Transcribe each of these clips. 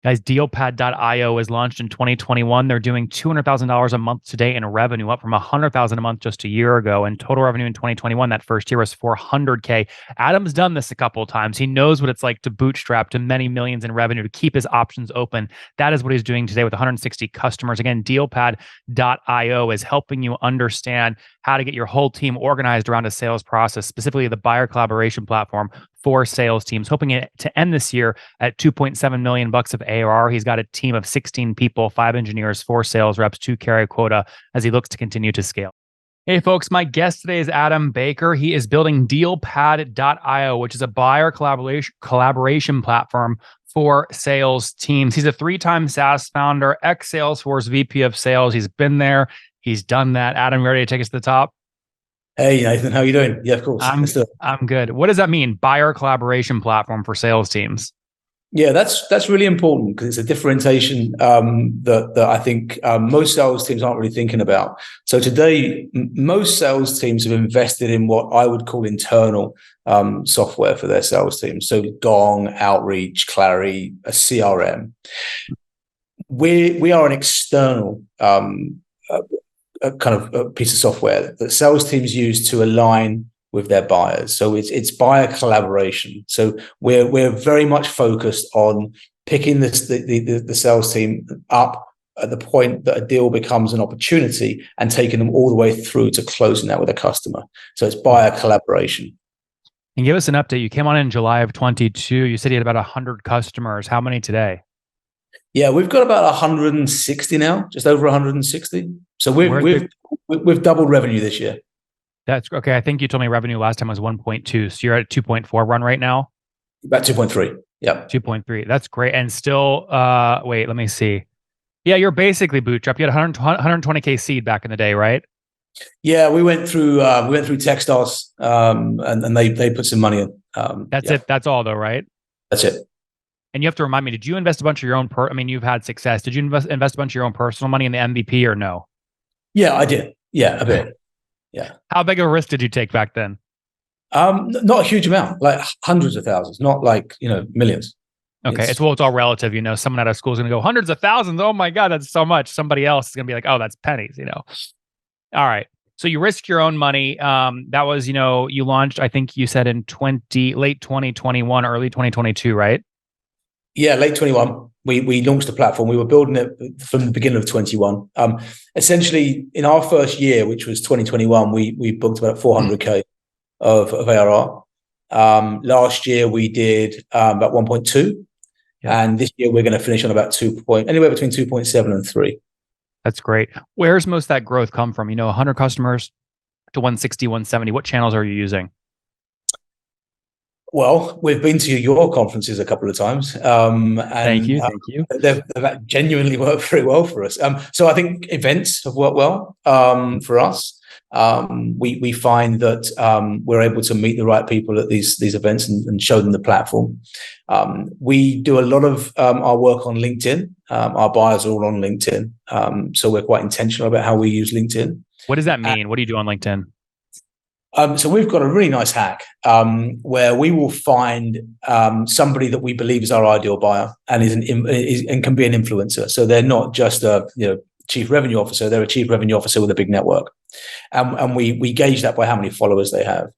Guys, Dealpad.io was launched in 2021. They're doing $200,000 a month today in revenue, up from $100,000 a month just a year ago. And total revenue in 2021, that first year, was $400K. Adam's done this a couple of times. He knows what it's like to bootstrap to many millions in revenue to keep his options open. That is what he's doing today with 160 customers. Again, Dealpad.io is helping you understand how to get your whole team organized around a sales process, specifically the buyer collaboration platform for sales teams, hoping to end this year at 2.7 million bucks of ARR. He's got a team of 16 people, 5 engineers, 4 sales reps to carry quota as he looks to continue to scale. Hey folks, my guest today is Adam Baker. He is building Dealpad.io, which is a buyer collaboration platform for sales teams. He's a 3-time SaaS founder, ex-Salesforce VP of sales. He's been there. He's done that. Adam, you ready to take us to the top? Hey, Nathan, how are you doing? Yeah, of course. I'm good. What does that mean? Buyer collaboration platform for sales teams. Yeah, that's really important because it's a differentiation that I think most sales teams aren't really thinking about. So today, most sales teams have invested in what I would call internal software for their sales teams. So Gong, Outreach, Clari, a CRM. We are an external a kind of a piece of software that sales teams use to align with their buyers. So it's buyer collaboration. So we're very much focused on picking the sales team up at the point that a deal becomes an opportunity and taking them all the way through to closing that with a customer. So it's buyer collaboration. And give us an update. You came on in July of 22. You said you had about 100 customers. How many today? Yeah, we've got about 160 now, just over 160. So we've doubled revenue this year. That's okay. I think you told me revenue last time was 1.2. So you're at 2.4 run right now? About 2.3. Yeah. 2.3. That's great. And still, wait, let me see. Yeah, you're basically bootstrapped. You had 120K seed back in the day, right? Yeah, we went through Techstars, and they put some money in. That's it. That's all though, right? That's it. And you have to remind me, did you invest a bunch of your own you've had success. Did you invest a bunch of your own personal money in the MVP or no? Yeah, I did. Yeah, a bit. Yeah. How big of a risk did you take back then? Not a huge amount, like hundreds of thousands, not like, millions. Okay. It's all relative, someone out of school is going to go hundreds of thousands. Oh my God, that's so much. Somebody else is going to be like, oh, that's pennies, All right. So you risk your own money. That was, you launched, I think you said in late 2021, early 2022, right? Yeah, late 21. We launched the platform. We were building it from the beginning of 21. Essentially, in our first year, which was 2021, we booked about 400K of ARR. Last year, we did about 1.2. Yeah. And this year, we're going to finish on about anywhere between 2.7 and 3. That's great. Where's most of that growth come from? 100 customers to 160, 170. What channels are you using? Well, we've been to your conferences a couple of times. And Thank you. They've genuinely worked very well for us. So I think events have worked well for us. We find that we're able to meet the right people at these events and show them the platform. We do a lot of our work on LinkedIn. Our buyers are all on LinkedIn. So we're quite intentional about how we use LinkedIn. What does that mean? What do you do on LinkedIn? So we've got a really nice hack where we will find somebody that we believe is our ideal buyer and and can be an influencer. So they're not just a chief revenue officer; they're a chief revenue officer with a big network, and we gauge that by how many followers they have,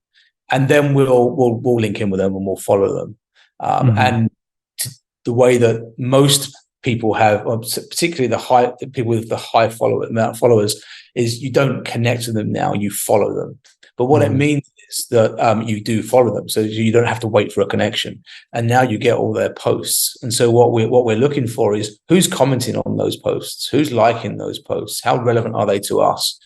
and then we'll link in with them and we'll follow them. And the way that most people have, particularly the people with the high amount of followers, is you don't connect to them now; you follow them. But what it means is that you do follow them, so you don't have to wait for a connection. And now you get all their posts. And so what we're looking for is who's commenting on those posts, who's liking those posts, how relevant are they to us?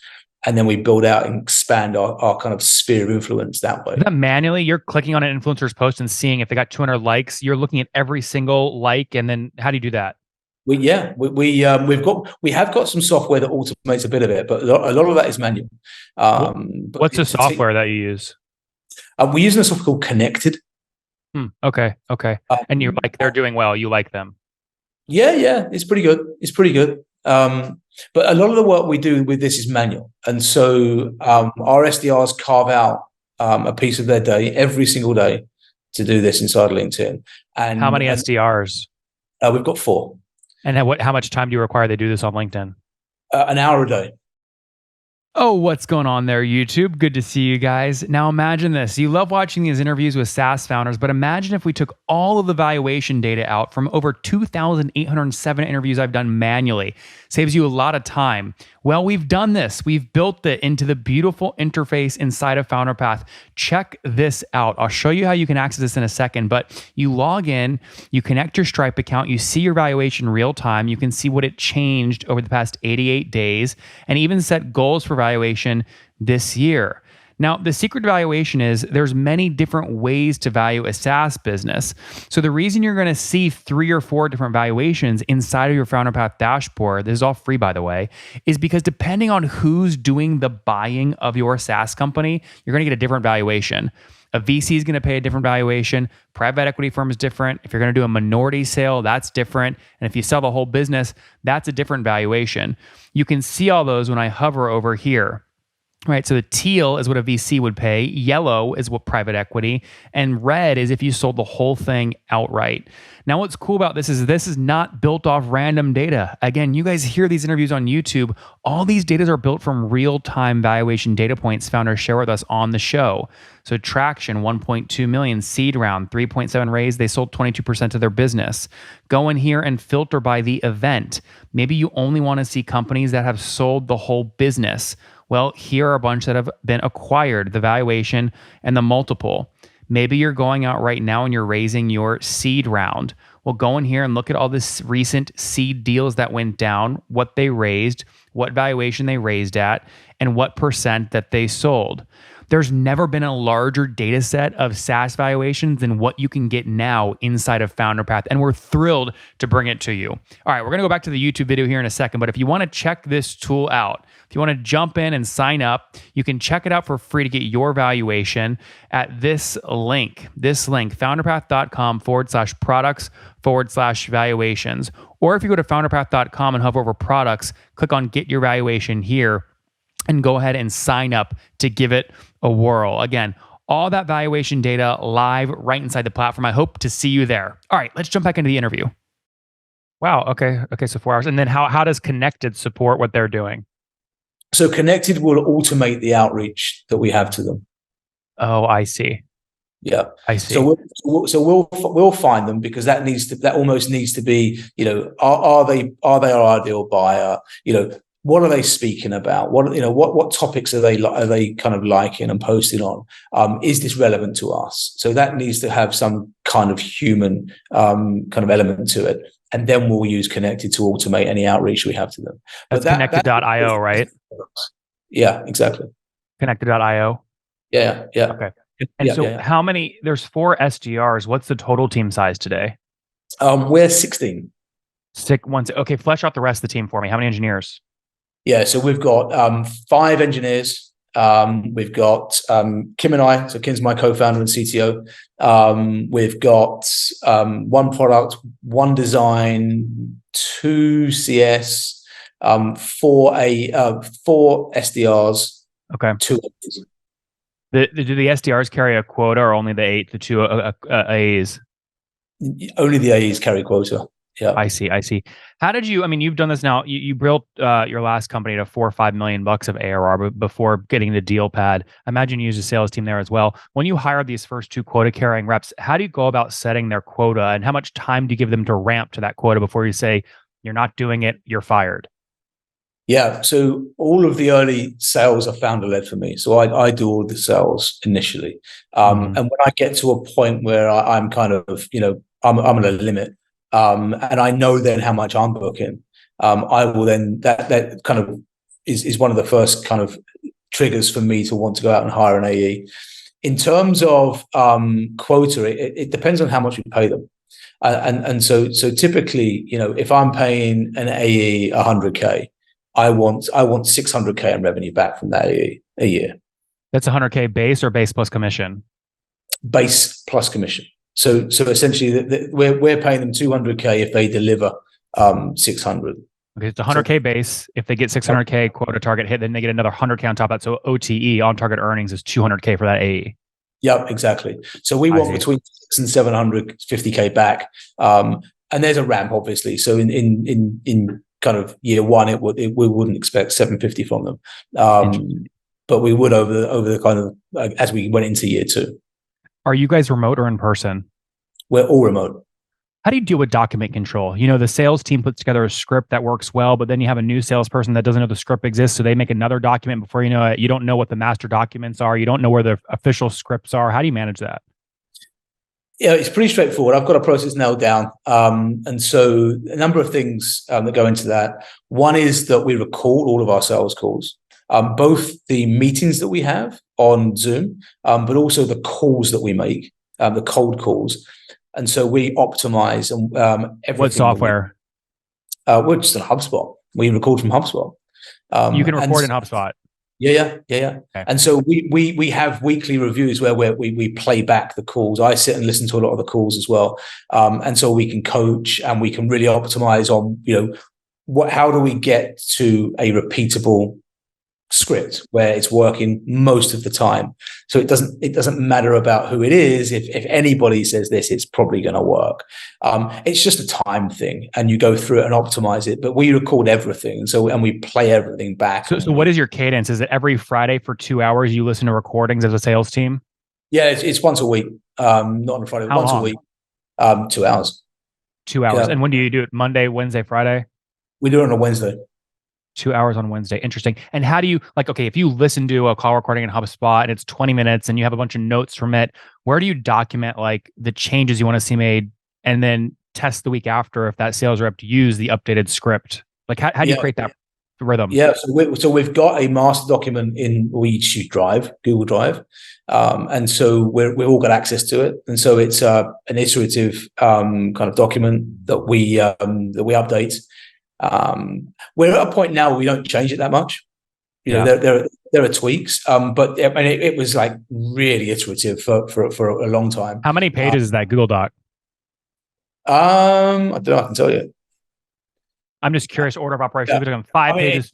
And then we build out and expand our kind of sphere of influence that way. Is that manually? You're clicking on an influencer's post and seeing if they got 200 likes. You're looking at every single like, and then how do you do that? We have got some software that automates a bit of it, but a lot of that is manual. What's the software that you use? We're using a software called Connected. Okay. And you they're doing well. You like them? Yeah, it's pretty good. But a lot of the work we do with this is manual, and so our SDRs carve out a piece of their day every single day to do this inside LinkedIn. And how many SDRs? We've got 4. And how much time do you require they do this on LinkedIn? An hour a day. Oh, what's going on there, YouTube? Good to see you guys. Now imagine this. You love watching these interviews with SaaS founders, but imagine if we took all of the valuation data out from over 2,807 interviews I've done manually. Saves you a lot of time. Well, we've done this. We've built it into the beautiful interface inside of FounderPath. Check this out. I'll show you how you can access this in a second, but you log in, you connect your Stripe account, you see your valuation real time, you can see what it changed over the past 88 days, and even set goals for valuation this year. Now, the secret to valuation is there's many different ways to value a SaaS business. So the reason you're going to see 3 or 4 different valuations inside of your FounderPath dashboard, this is all free by the way, is because depending on who's doing the buying of your SaaS company, you're going to get a different valuation. A VC is going to pay a different valuation. Private equity firm is different. If you're going to do a minority sale, that's different. And if you sell the whole business, that's a different valuation. You can see all those when I hover over here. Right, so the teal is what a VC would pay, yellow is what private equity, and red is if you sold the whole thing outright. Now, what's cool about this is not built off random data. Again, you guys hear these interviews on YouTube. All these data are built from real-time valuation data points founders share with us on the show. So Traction, 1.2 million, seed round, 3.7 raise, they sold 22% of their business. Go in here and filter by the event. Maybe you only want to see companies that have sold the whole business. Well, here are a bunch that have been acquired, the valuation and the multiple. Maybe you're going out right now and you're raising your seed round. Well, go in here and look at all this recent seed deals that went down, what they raised, what valuation they raised at, and what percent that they sold. There's never been a larger data set of SaaS valuations than what you can get now inside of FounderPath, and we're thrilled to bring it to you. All right, we're going to go back to the YouTube video here in a second, but if you want to check this tool out, if you want to jump in and sign up, you can check it out for free to get your valuation at this link, founderpath.com/products/valuations. Or if you go to founderpath.com and hover over products, click on get your valuation here, and go ahead and sign up to give it a whirl. Again, all that valuation data live right inside the platform. I hope to see you there. All right, let's jump back into the interview. Wow, okay, so 4 hours. And then how does Connected support what they're doing? So Connected will automate the outreach that we have to them. Oh, I see. Yeah, I see. So we'll find them, because that almost needs to be, are they our ideal buyer? What are they speaking about? What topics are they kind of liking and posting on? Is this relevant to us? So that needs to have some kind of human kind of element to it, and then we'll use Connected to automate any outreach we have to them. That's Connected.io, right? Yeah, exactly. Connected.io. Yeah. Okay. And how many? There's 4 SDRs. What's the total team size today? We're 16. Okay, flesh out the rest of the team for me. How many engineers? Yeah, so we've got 5 engineers. We've got Kim and I. So Kim's my co-founder and CTO. We've got 1 product, 1 design, 2 CS, 4 SDRs. Okay. 2 AEs. Do the SDRs carry a quota, or only the 2 AEs? Only the AEs carry quota. Yeah, I see. How did you? I mean, you've done this now. You built your last company to $4 or $5 million of ARR before getting the deal pad. I imagine you used a sales team there as well. When you hired these first 2 quota carrying reps, how do you go about setting their quota, and how much time do you give them to ramp to that quota before you say you're not doing it, you're fired? Yeah, so all of the early sales are founder-led for me. So I do all the sales initially, and when I get to a point where I'm kind of I'm at a limit. And I know then how much I'm booking. I will then that kind of is one of the first kind of triggers for me to want to go out and hire an AE. In terms of quota, it depends on how much we pay them. And so typically, if I'm paying an AE 100K, I want 600K in revenue back from that AE a year. That's 100K base or base plus commission? Base plus commission. So essentially, we're paying them 200K if they deliver 600. Okay, it's 100K base. If they get 600K quota target hit, then they get another 100K on top of that. So OTE, on target earnings, is 200K for that AE. Yep, exactly. So we want between 600 and 750K back. And there's a ramp, obviously. So in kind of year one, we wouldn't expect 750 from them, but we would over the kind of as we went into year two. Are you guys remote or in person? We're all remote. How do you deal with document control? You know, the sales team puts together a script that works well, but then you have a new salesperson that doesn't know the script exists. So they make another document before you know it. You don't know what the master documents are. You don't know where the official scripts are. How do you manage that? Yeah, it's pretty straightforward. I've got a process nailed down. And so a number of things that go into that. One is that we record all of our sales calls, both the meetings that we have on Zoom, but also the calls that we make, the cold calls. And so we optimize everything. What software? We're just in HubSpot. We record from HubSpot. You can record in HubSpot. Yeah. Okay. And so we have weekly reviews where we play back the calls. I sit and listen to a lot of the calls as well. And so we can coach and we can really optimize on, how do we get to a repeatable script where it's working most of the time. So it doesn't matter about who it is. If anybody says this, it's probably going to work. It's just a time thing, and you go through it and optimize it. But we record everything, and we play everything back. So what is your cadence? Is it every Friday for 2 hours you listen to recordings as a sales team? Yeah, it's once a week. Not on a Friday. Once a week. 2 hours. 2 hours. Yeah. And when do you do it? Monday, Wednesday, Friday? We do it on a Wednesday. 2 hours on Wednesday. Interesting. And how do you if you listen to a call recording in HubSpot and it's 20 minutes and you have a bunch of notes from it, where do you document the changes you want to see made and then test the week after if that sales rep use the updated script? How do you create that rhythm? Yeah. So we've got a master document we use Google Drive. And so we've all got access to it. And so it's an iterative kind of document that we update. We're at a point now where we don't change it that much. There are tweaks, but it was really iterative for a long time. How many pages is that Google Doc? I don't know. I can tell you. I'm just curious. Order of operations. We're talking 5 pages.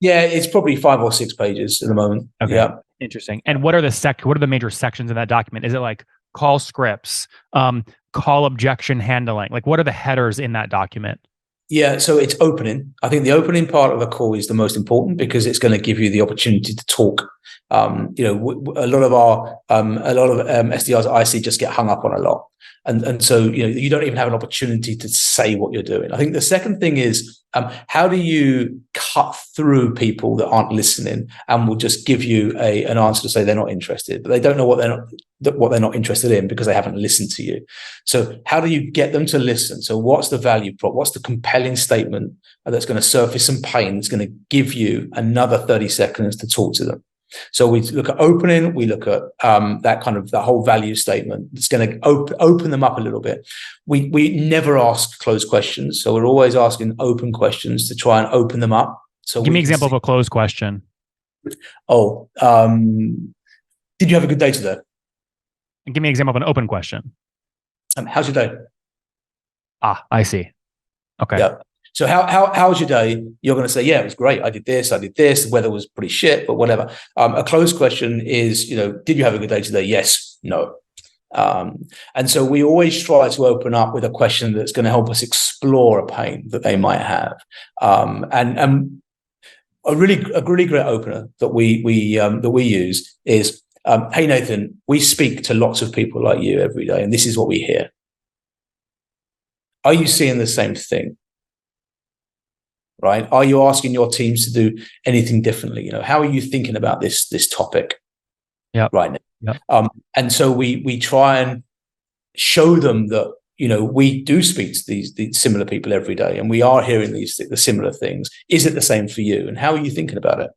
It's probably 5 or 6 pages at the moment. Okay. Yeah. Interesting. And what are the major sections in that document? Is it call scripts, call objection handling? What are the headers in that document? Yeah, so it's opening. I think the opening part of the call is the most important because it's going to give you the opportunity to talk. A lot of SDRs I see just get hung up on a lot, and so you don't even have an opportunity to say what you're doing. I think the second thing is how do you cut through people that aren't listening and will just give you an answer to say they're not interested, but they don't know what they're not interested in because they haven't listened to you. So how do you get them to listen? So what's the value prop? What's the compelling statement that's going to surface some pain that's going to give you another 30 seconds to talk to them? So we look at opening, we look at that whole value statement. It's going to open them up a little bit. We never ask closed questions. So we're always asking open questions to try and open them up. So give me an example of a closed question. Did you have a good day today? And give me an example of an open question. How's your day? I see. Okay. Yeah. So how was your day? You're going to say, yeah, it was great. I did this. The weather was pretty shit, but whatever. A closed question is, did you have a good day today? Yes, no. And so we always try to open up with a question that's going to help us explore a pain that they might have. And a really great opener that we use is, hey, Nathan, we speak to lots of people like you every day, and this is what we hear. Are you seeing the same thing? Right? Are you asking your teams to do anything differently? How are you thinking about this topic? Yeah. Right now. Yep. And so we try and show them that we do speak to these similar people every day, and we are hearing the similar things. Is it the same for you? And how are you thinking about it?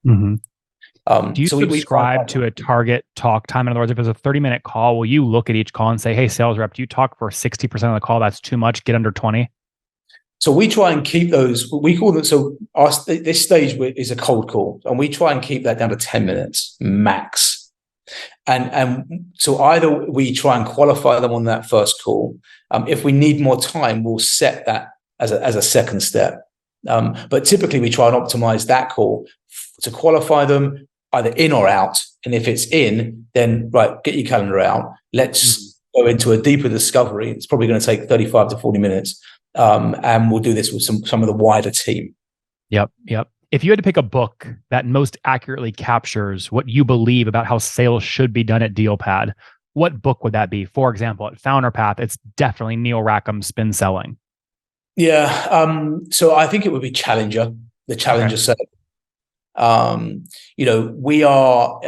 Mm-hmm. Do you subscribe to a target talk time? In other words, if it's a 30-minute call, will you look at each call and say, "Hey, sales rep, do you talk for 60% of the call? That's too much. Get under 20." So we try and keep those, we call them, this stage is a cold call, and we try and keep that down to 10 minutes max. And so either we try and qualify them on that first call. If we need more time, we'll set that as a second step. But typically we try and optimize that call to qualify them either in or out. And if it's in, then right, get your calendar out. Let's go into a deeper discovery. It's probably going to take 35 to 40 minutes. And we'll do this with some of the wider team. Yep. If you had to pick a book that most accurately captures what you believe about how sales should be done at DealPad, what book would that be? For example, at Founder Path, it's definitely Neil Rackham's Spin Selling. Yeah. So I think it would be Challenger, the Challenger set. We are,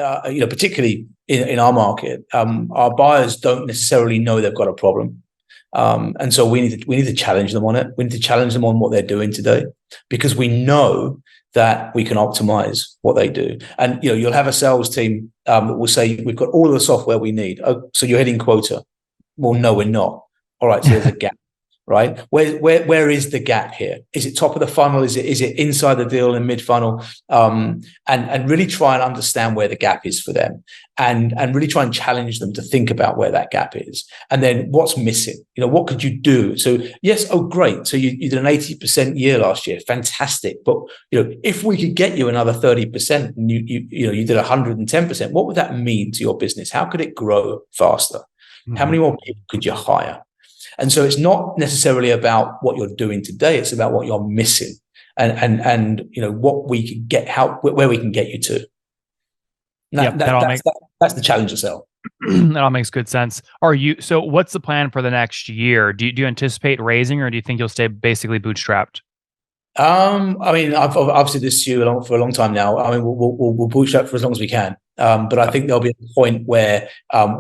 particularly in our market, our buyers don't necessarily know they've got a problem. And so we need to challenge them on it. We need to challenge them on what they're doing today, because we know that we can optimize what they do. And you'll have a sales team that will say, we've got all of the software we need. Oh, so you're hitting quota. Well, no, we're not. All right, so there's a gap. Right? Where is the gap here? Is it top of the funnel? Is it inside the deal and mid funnel? And really try and understand where the gap is for them, and really try and challenge them to think about where that gap is, and then what's missing. What could you do? So yes, oh great. So you did an 80% year last year, fantastic. But if we could get you another 30%, and you did 110%, what would that mean to your business? How could it grow faster? Mm-hmm. How many more people could you hire? And so it's not necessarily about what you're doing today; it's about what you're missing, and what we can get, where we can get you to. That's the challenge to sell. That all makes good sense. So what's the plan for the next year? Do you anticipate raising, or do you think you'll stay basically bootstrapped? I've obviously this year for a long time now. We'll bootstrap for as long as we can. But I think there'll be a point where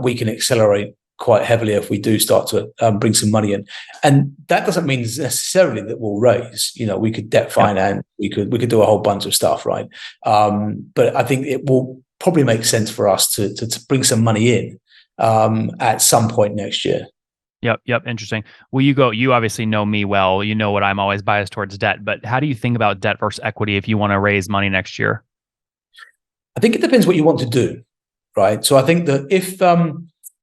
we can accelerate quite heavily if we do start to bring some money in, and that doesn't mean necessarily that we'll raise. We could debt finance, we could do a whole bunch of stuff, right? But I think it will probably make sense for us to bring some money in at some point next year. Yep. Interesting. Well, you obviously know me well. You know what I'm always biased towards debt, but how do you think about debt versus equity if you want to raise money next year? I think it depends what you want to do, right? So I think that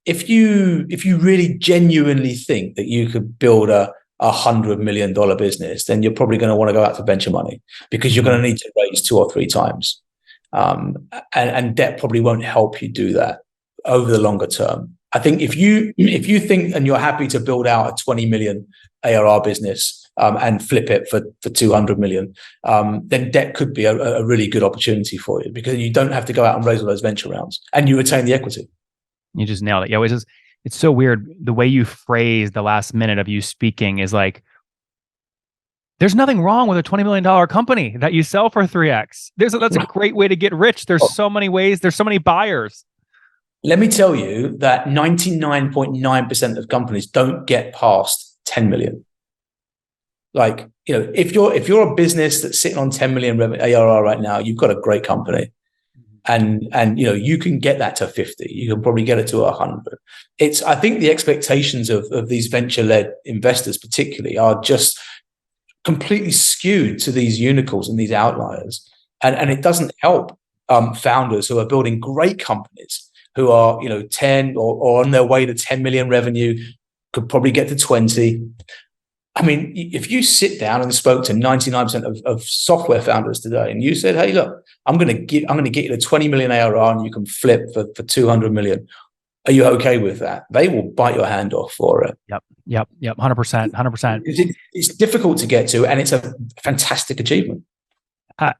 if you really genuinely think that you could build a $100 million business, then you're probably going to want to go out for venture money, because you're going to need to raise 2 or 3 times. And debt probably won't help you do that over the longer term. I think if you think and you're happy to build out a 20 million ARR business and flip it for 200 million, then debt could be a really good opportunity for you, because you don't have to go out and raise all those venture rounds, and you retain the equity. You just nailed it. Yeah, it's so weird. The way you phrase the last minute of you speaking is like, there's nothing wrong with a $20 million company that you sell for 3x. That's a great way to get rich. There's so many ways. There's so many buyers. Let me tell you that 99.9% of companies don't get past 10 million. Like, if you're a business that's sitting on 10 million ARR right now, you've got a great company. And you can get that to 50. You can probably get it to 100. I think the expectations of these venture-led investors particularly are just completely skewed to these unicorns and these outliers. And it doesn't help founders who are building great companies, who are 10 or on their way to 10 million revenue, could probably get to 20. I mean, if you sit down and spoke to 99% of software founders today, and you said, "Hey, look, I'm going to get you to 20 million ARR, and you can flip for 200 million. Are you okay with that?" They will bite your hand off for it. Yep. 100%. It's difficult to get to, and it's a fantastic achievement.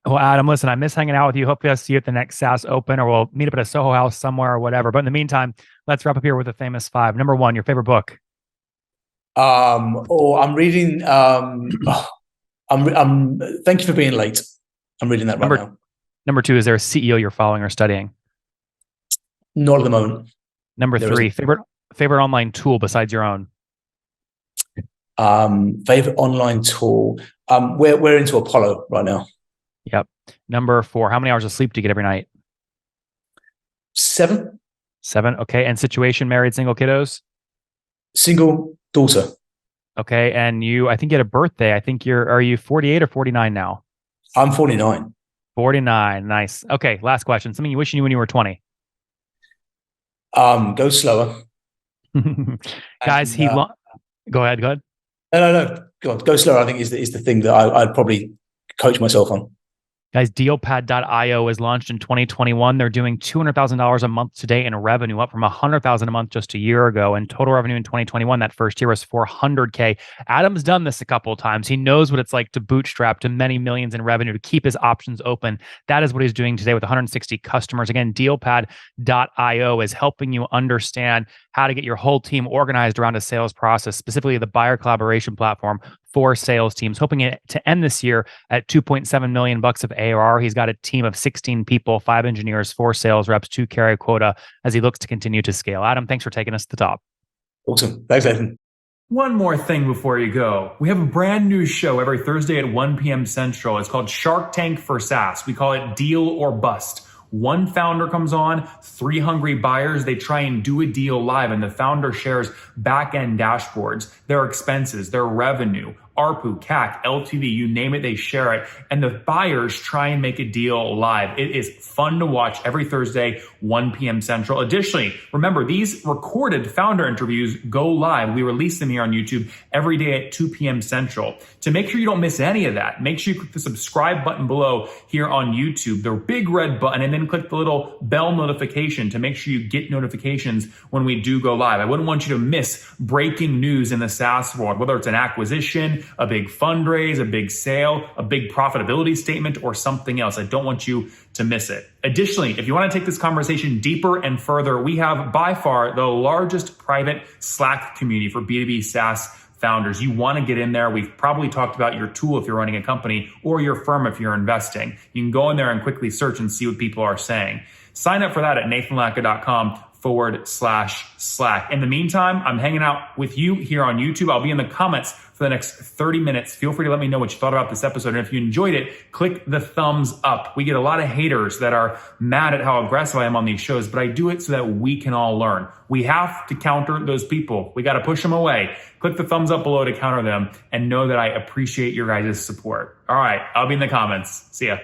Well, Adam, listen, I miss hanging out with you. Hopefully I'll see you at the next SaaS Open, or we'll meet up at a Soho House somewhere or whatever. But in the meantime, let's wrap up here with the famous 5. Number 1, your favorite book. I'm reading. Thank you for being late. I'm reading that right now. Number 2, is there a CEO you're following or studying? Not at the moment. Number 3, favorite online tool besides your own? Favorite online tool. We're into Apollo right now. Yep. Number 4, how many hours of sleep do you get every night? 7. Okay. And situation, married, single, kiddos? Single, daughter. Okay. And I think you had a birthday. Are you 48 or 49 now? I'm 49. 49. Nice. Okay. Last question. Something you wish you knew when you were 20. Go slower. Guys, go ahead. No. Go slower, I think is the thing that I'd probably coach myself on. Guys, Dealpad.io was launched in 2021. They're doing $200,000 a month today in revenue, up from $100,000 a month just a year ago. And total revenue in 2021, that first year, was $400K. Adam's done this a couple of times. He knows what it's like to bootstrap to many millions in revenue to keep his options open. That is what he's doing today with 160 customers. Again, Dealpad.io is helping you understand how to get your whole team organized around a sales process, specifically the buyer collaboration platform for sales teams, hoping to end this year at 2.7 million bucks of ARR. He's got a team of 16 people, 5 engineers, 4 sales reps to carry a quota as he looks to continue to scale. Adam, thanks for taking us to the top. Awesome. Thanks, Nathan. One more thing before you go. We have a brand new show every Thursday at 1 p.m. Central. It's called Shark Tank for SaaS. We call it Deal or Bust. One founder comes on, 3 hungry buyers, they try and do a deal live, and the founder shares back-end dashboards, their expenses, their revenue, ARPU, CAC, LTV, you name it, they share it. And the buyers try and make a deal live. It is fun to watch every Thursday, 1 p.m. Central. Additionally, remember, these recorded founder interviews go live. We release them here on YouTube every day at 2 p.m. Central. To make sure you don't miss any of that, make sure you click the subscribe button below here on YouTube, the big red button, and then click the little bell notification to make sure you get notifications when we do go live. I wouldn't want you to miss breaking news in the SaaS world, whether it's an acquisition, a big fundraise, a big sale, a big profitability statement, or something else. I don't want you to miss it. Additionally, if you want to take this conversation deeper and further, we have by far the largest private Slack community for B2B SaaS founders. You want to get in there. We've probably talked about your tool if you're running a company or your firm if you're investing. You can go in there and quickly search and see what people are saying. Sign up for that at nathanlatka.com/Slack. In the meantime, I'm hanging out with you here on YouTube. I'll be in the comments for the next 30 minutes. Feel free to let me know what you thought about this episode. And if you enjoyed it, click the thumbs up. We get a lot of haters that are mad at how aggressive I am on these shows, but I do it so that we can all learn. We have to counter those people. We got to push them away. Click the thumbs up below to counter them and know that I appreciate your guys' support. All right, I'll be in the comments. See ya.